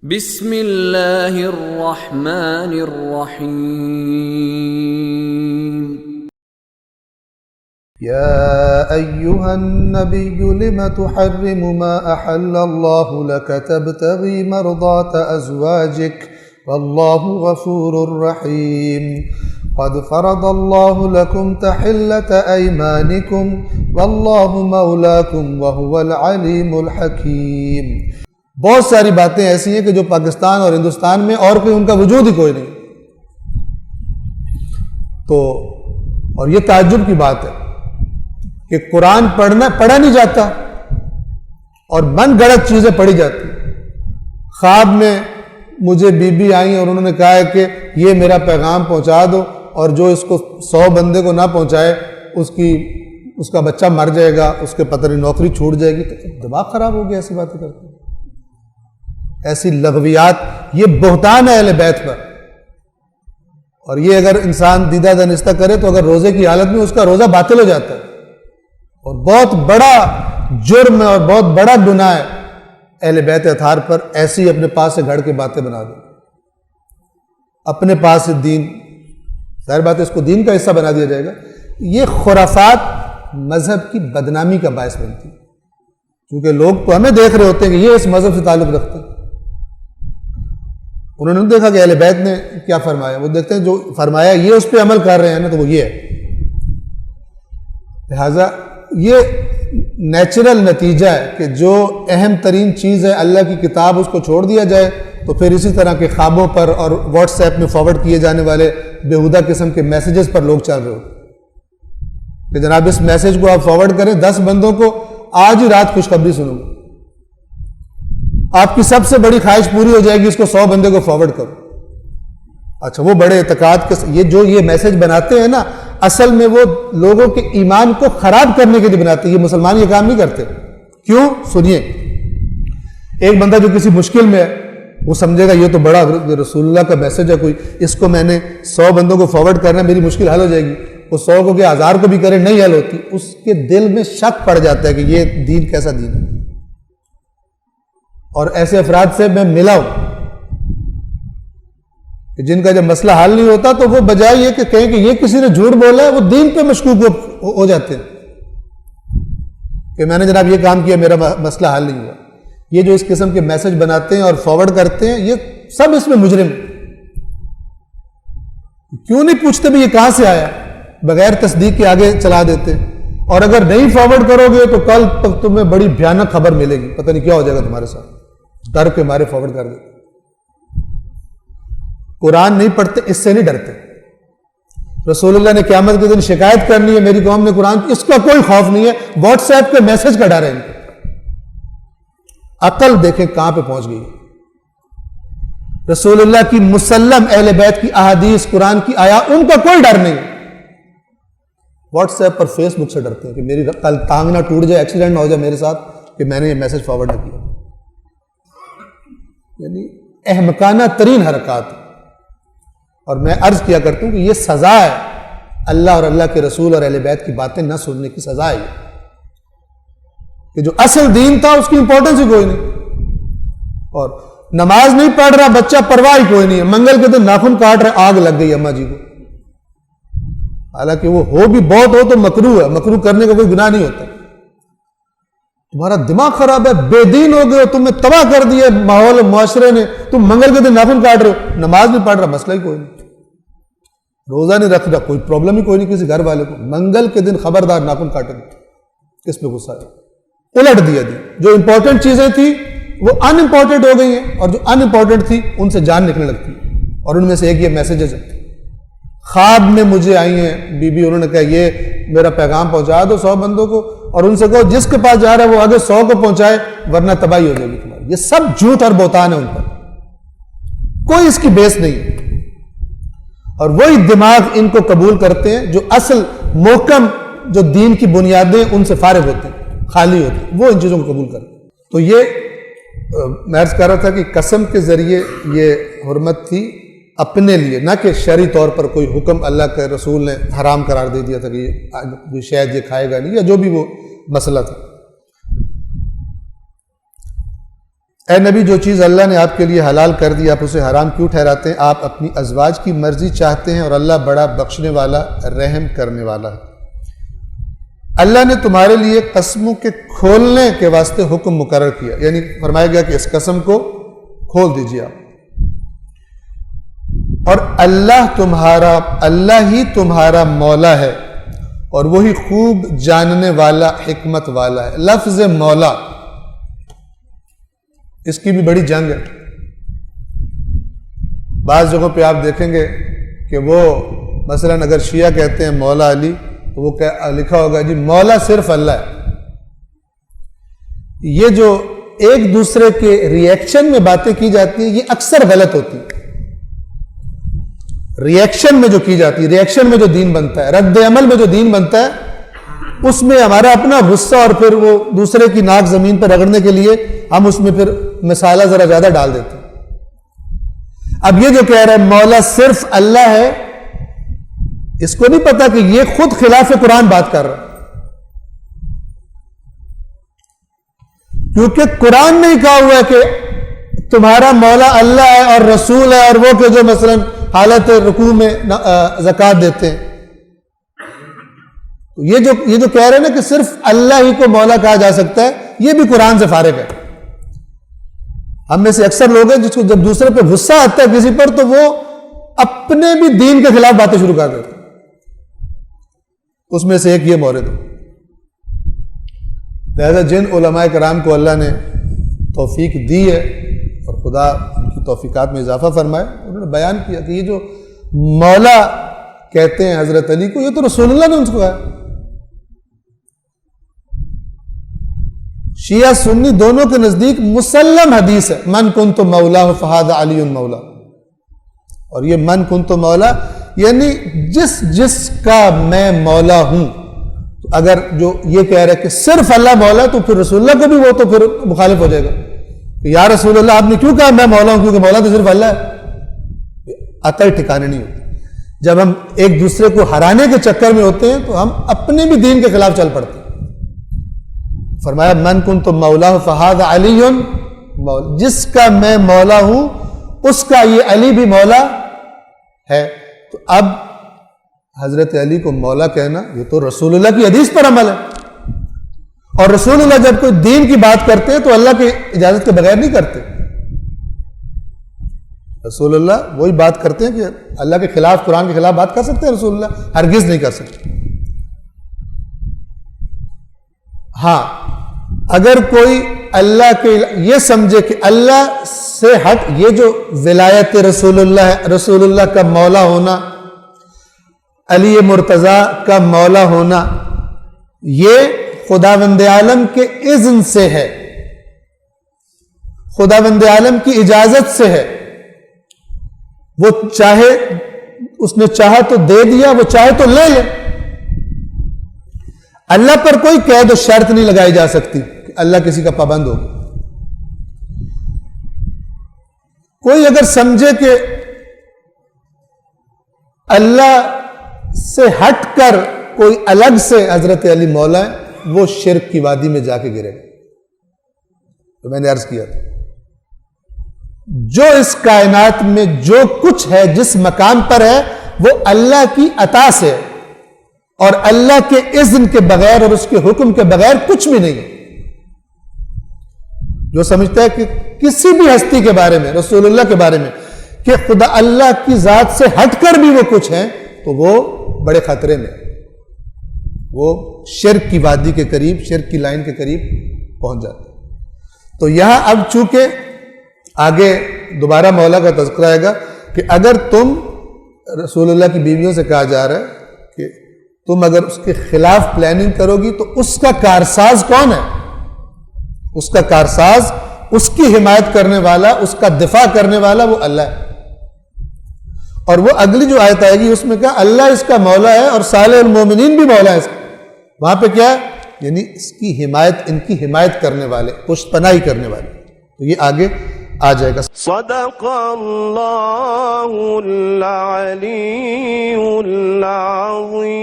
بسم اللہ الرحمن الرحیم یا ایہا النبی لم تحرم ما احل اللہ لک تبتغی مرضات ازواجک واللہ غفور رحیم قد فرض اللہ لکم تحلۃ ایمانکم واللہ مولاکم وہو العلیم الحکیم۔ بہت ساری باتیں ایسی ہیں کہ جو پاکستان اور ہندوستان میں اور کوئی ان کا وجود ہی کوئی نہیں، تو اور یہ تعجب کی بات ہے کہ قرآن پڑھا نہیں جاتا اور من گڑت چیزیں پڑھی جاتی۔ خواب میں مجھے بی بی آئیں اور انہوں نے کہا ہے کہ یہ میرا پیغام پہنچا دو اور جو اس کو 100 بندے کو نہ پہنچائے اس کا بچہ مر جائے گا، اس کے پتہ نہیں نوکری چھوٹ جائے گی۔ تو دماغ خراب ہو گیا ایسی باتیں کرتے ہیں، ایسی لغویات۔ یہ بہتان ہے اہل بیت پر، اور یہ اگر انسان دیدہ دانستہ کرے تو اگر روزے کی حالت میں اس کا روزہ باطل ہو جاتا ہے، اور بہت بڑا جرم ہے اور بہت بڑا گناہ ہے اہل بیت اطہار پر ایسی اپنے پاس سے گھڑ کے باتیں بنا دیں، اپنے پاس سے دین، ظاہر بات ہے اس کو دین کا حصہ بنا دیا جائے گا۔ یہ خرافات مذہب کی بدنامی کا باعث بنتی ہے، کیونکہ لوگ تو ہمیں دیکھ رہے ہوتے ہیں کہ یہ اس مذہب سے تعلق رکھتے ہیں، انہوں نے نہیں دیکھا کہ اہل بیت نے کیا فرمایا، وہ دیکھتے ہیں جو فرمایا یہ اس پہ عمل کر رہے ہیں نا، تو وہ یہ ہے۔ لہٰذا یہ نیچرل نتیجہ ہے کہ جو اہم ترین چیز ہے اللہ کی کتاب، اس کو چھوڑ دیا جائے، تو پھر اسی طرح کے خوابوں پر اور واٹس ایپ میں فارورڈ کیے جانے والے بیہودہ قسم کے میسیجز پر لوگ چل رہے ہوتے ہیں کہ جناب اس میسیج کو آپ فارورڈ کریں 10 بندوں کو، آج ہی رات خوشخبری سنوں گا، آپ کی سب سے بڑی خواہش پوری ہو جائے گی، اس کو 100 بندے کو فارورڈ کرو۔ اچھا، وہ بڑے اعتقاد کے یہ میسیج بناتے ہیں نا، اصل میں وہ لوگوں کے ایمان کو خراب کرنے کے لیے بناتے ہیں۔ یہ مسلمان یہ کام نہیں کرتے۔ کیوں؟ سنیے، ایک بندہ جو کسی مشکل میں ہے وہ سمجھے گا یہ تو بڑا رسول اللہ کا میسیج ہے کوئی، اس کو میں نے 100 بندوں کو فارورڈ کرنا ہے، میری مشکل حل ہو جائے گی۔ وہ 100 کو کہ 1000 کو بھی کرے نہیں حل ہوتی، اس کے دل میں شک پڑ جاتا ہے کہ یہ دین کیسا دین ہے۔ اور ایسے افراد سے میں ملا ہوں کہ جن کا جب مسئلہ حل نہیں ہوتا تو وہ بجائے یہ کہ کہیں کہ یہ کسی نے جھوٹ بولا ہے، وہ دین پہ مشکوک ہو جاتے ہیں کہ میں نے جناب یہ کام کیا، میرا مسئلہ حل نہیں ہوا۔ یہ جو اس قسم کے میسج بناتے ہیں اور فارورڈ کرتے ہیں، یہ سب اس میں مجرم ہیں۔ کیوں نہیں پوچھتے بھی یہ کہاں سے آیا، بغیر تصدیق کے آگے چلا دیتے ہیں، اور اگر نہیں فارورڈ کرو گے تو کل تک تمہیں بڑی بھیانک خبر ملے گی، پتہ نہیں کیا ہو جائے گا تمہارے ساتھ، ڈر کے مارے فارورڈ کر دیتے۔ قرآن نہیں پڑھتے، اس سے نہیں ڈرتے۔ رسول اللہ نے قیامت کے دن شکایت کرنی ہے میری قوم نے قرآن، اس کا کوئی خوف نہیں ہے، واٹس ایپ کے میسج کا ڈر ہے ان کو۔ عقل دیکھیں کہاں پہ پہنچ گئی۔ رسول اللہ کی مسلم اہل بیت کی احادیث، قرآن کی آیا، ان کا کوئی ڈر نہیں۔ واٹس ایپ پر فیس بک سے ڈرتے ہیں کہ میری کل ٹانگ نہ ٹوٹ جائے، ایکسیڈنٹ نہ ہو جائے میرے ساتھ کہ میں نے یہ میسج فارورڈ نہ کیا۔ یعنی احمقانہ ترین حرکات۔ اور میں عرض کیا کرتا ہوں کہ یہ سزا ہے، اللہ اور اللہ کے رسول اور اہل بیت کی باتیں نہ سننے کی سزا ہے، کہ جو اصل دین تھا اس کی امپورٹنس ہی کوئی نہیں، اور نماز نہیں پڑھ رہا بچہ، پرواہ ہی کوئی نہیں ہے، منگل کے دن ناخن کاٹ رہے، آگ لگ گئی اماں جی کو، حالانکہ وہ ہو بھی بہت ہو تو مکروہ ہے، مکروہ کرنے کا کوئی گناہ نہیں ہوتا۔ تمہارا دماغ خراب ہے، بے دین ہو گئے، تمہیں تباہ کر دیا ماحول معاشرے نے، تم منگل کے دن ناخن کاٹ رہے ہو، نماز نہیں پڑھ رہا، مسئلہ ہی کوئی نہیں، روزہ نہیں رکھ رہا، کوئی پرابلم ہی کوئی نہیں کسی گھر والے کو، منگل کے دن خبردار ناخن کاٹیں گے، کس پہ غصہ ہے؟ الٹ دیا دی، جو امپورٹنٹ چیزیں تھیں وہ ان امپورٹنٹ ہو گئی ہیں، اور جو ان امپورٹنٹ تھی ان سے جان نکلنے لگتی ہے، اور ان میں سے ایک یہ میسیجز ہے۔ خواب میں مجھے آئی ہیں بی بی، انہوں نے کہا یہ میرا پیغام پہنچا دو 100 بندوں کو، اور ان سے کہو جس کے پاس جا رہا ہے وہ آگے 100 کو پہنچائے ورنہ تباہی ہو جائے گی تمہاری۔ یہ سب جھوٹ اور بہتان ہے ان پر، کوئی اس کی بیس نہیں ہے، اور وہی دماغ ان کو قبول کرتے ہیں جو اصل محکم جو دین کی بنیادیں ان سے فارغ ہوتے ہیں، خالی ہوتے ہیں، وہ ان چیزوں کو قبول کرتے ہیں۔ تو یہ میں عرض کر رہا تھا کہ قسم کے ذریعے یہ حرمت تھی اپنے لیے، نہ کہ شرعی طور پر کوئی حکم اللہ کے رسول نے حرام قرار دے دیا تھا کہ یہ شاید یہ کھائے گا نہیں، یا جو بھی وہ مسئلہ تھا۔ اے نبی جو چیز اللہ نے آپ کے لیے حلال کر دی آپ اسے حرام کیوں ٹھہراتے ہیں؟ آپ اپنی ازواج کی مرضی چاہتے ہیں اور اللہ بڑا بخشنے والا رحم کرنے والا ہے۔ اللہ نے تمہارے لیے قسموں کے کھولنے کے واسطے حکم مقرر کیا، یعنی فرمایا گیا کہ اس قسم کو کھول دیجیے آپ، اور اللہ ہی تمہارا مولا ہے اور وہی خوب جاننے والا حکمت والا ہے۔ لفظ مولا اس کی بھی بڑی جنگ ہے۔ بعض جگہوں پہ آپ دیکھیں گے کہ وہ مثلاً اگر شیعہ کہتے ہیں مولا علی تو وہ لکھا ہوگا جی مولا صرف اللہ ہے۔ یہ جو ایک دوسرے کے ریئیکشن میں باتیں کی جاتی ہیں یہ اکثر غلط ہوتی ہیں۔ ریئیکشن میں جو کی جاتی ہے، ریئیکشن میں جو دین بنتا ہے، رد عمل میں جو دین بنتا ہے، اس میں ہمارا اپنا غصہ اور پھر وہ دوسرے کی ناک زمین پر رگڑنے کے لیے ہم اس میں پھر مسالہ ذرا زیادہ ڈال دیتے ہیں۔ اب یہ جو کہہ رہا ہے مولا صرف اللہ ہے، اس کو نہیں پتا کہ یہ خود خلاف قرآن بات کر رہا ہے، کیونکہ قرآن نے کہا ہوا ہے کہ تمہارا مولا اللہ ہے اور رسول ہے، اور وہ کہ جو مثلاً حالت رکوع میں زکوٰۃ دیتے ہیں۔ تو یہ جو کہہ رہے ہیں نا کہ صرف اللہ ہی کو مولا کہا جا سکتا ہے، یہ بھی قرآن سے فارغ ہے۔ ہم میں سے اکثر لوگ ہیں جس کو جب دوسرے پہ غصہ آتا ہے کسی پر تو وہ اپنے بھی دین کے خلاف باتیں شروع کر دیتے ہیں۔ اس میں سے ایک یہ مورد ہے۔ لہذا جن علماء کرام کو اللہ نے توفیق دی ہے اور خدا ان کی توفیقات میں اضافہ فرمائے، انہوں نے بیان کیا کہ یہ جو مولا کہتے ہیں حضرت علی کو، یہ تو رسول اللہ نے ان کو کہا۔ شیعہ سنی دونوں کے نزدیک مسلم حدیث ہے، من کنت مولا فہذا علی مولا، اور یہ من کنت مولا یعنی جس کا میں مولا ہوں۔ تو اگر جو یہ کہہ رہے کہ صرف اللہ مولا تو پھر رسول اللہ کو بھی وہ تو پھر مخالف ہو جائے گا کہ یا رسول اللہ آپ نے کیوں کہا میں مولا ہوں، کیونکہ مولا تو صرف اللہ ہے۔ عقل ٹھکانے نہیں ہوتی۔ جب ہم ایک دوسرے کو ہرانے کے چکر میں ہوتے ہیں تو ہم اپنے بھی دین کے خلاف چل پڑتے ہیں۔ فرمایا من کنت مولا فہذا علی مولا، جس کا میں مولا ہوں اس کا یہ علی بھی مولا ہے۔ تو اب حضرت علی کو مولا کہنا یہ تو رسول اللہ کی حدیث پر عمل ہے، اور رسول اللہ جب کوئی دین کی بات کرتے ہیں تو اللہ کی اجازت کے بغیر نہیں کرتے۔ رسول اللہ وہی بات کرتے ہیں کہ اللہ کے خلاف قرآن کے خلاف بات کر سکتے ہیں، رسول اللہ ہرگز نہیں کر سکتے۔ ہاں اگر کوئی اللہ کے یہ سمجھے کہ اللہ سے ہٹ یہ جو ولایت رسول اللہ ہے، رسول اللہ کا مولا ہونا، علی مرتضیٰ کا مولا ہونا، یہ خداوند عالم کے اذن سے ہے، خداوند عالم کی اجازت سے ہے۔ وہ چاہے اس نے چاہا تو دے دیا، وہ چاہے تو لے لے۔ اللہ پر کوئی قید و شرط نہیں لگائی جا سکتی کہ اللہ کسی کا پابند ہوگا۔ کوئی اگر سمجھے کہ اللہ سے ہٹ کر کوئی الگ سے حضرت علی مولا ہے، وہ شرک کی وادی میں جا کے گرے گا۔ تو میں نے عرض کیا تھا جو اس کائنات میں جو کچھ ہے جس مقام پر ہے وہ اللہ کی عطا سے ہے، اور اللہ کے اذن کے بغیر اور اس کے حکم کے بغیر کچھ بھی نہیں ہے۔ جو سمجھتا ہے کہ کسی بھی ہستی کے بارے میں، رسول اللہ کے بارے میں، کہ خدا اللہ کی ذات سے ہٹ کر بھی وہ کچھ ہیں، تو وہ بڑے خطرے میں، وہ شرک کی وادی کے قریب، شرک کی لائن کے قریب پہنچ جاتا ہے۔ تو یہاں اب چونکہ آگے دوبارہ مولا کا تذکرہ آئے گا کہ اگر تم رسول اللہ کی بیویوں سے کہا جا رہا ہے کہ تم اگر اس کے خلاف پلاننگ کرو گی تو اس کا کارساز کون ہے؟ اس کا کارساز، اس کی حمایت کرنے والا، اس کا دفاع کرنے والا وہ اللہ ہے۔ اور وہ اگلی جو آیت آئے گی اس میں کہا اللہ اس کا مولا ہے اور صالح المومنین بھی مولا ہے اس کا۔ وہاں پہ کیا ہے؟ یعنی اس کی حمایت، ان کی حمایت کرنے والے، پشت پناہی کرنے والے۔ تو یہ آگے آ جائے گا۔ صدق اللہ العلی العظیم۔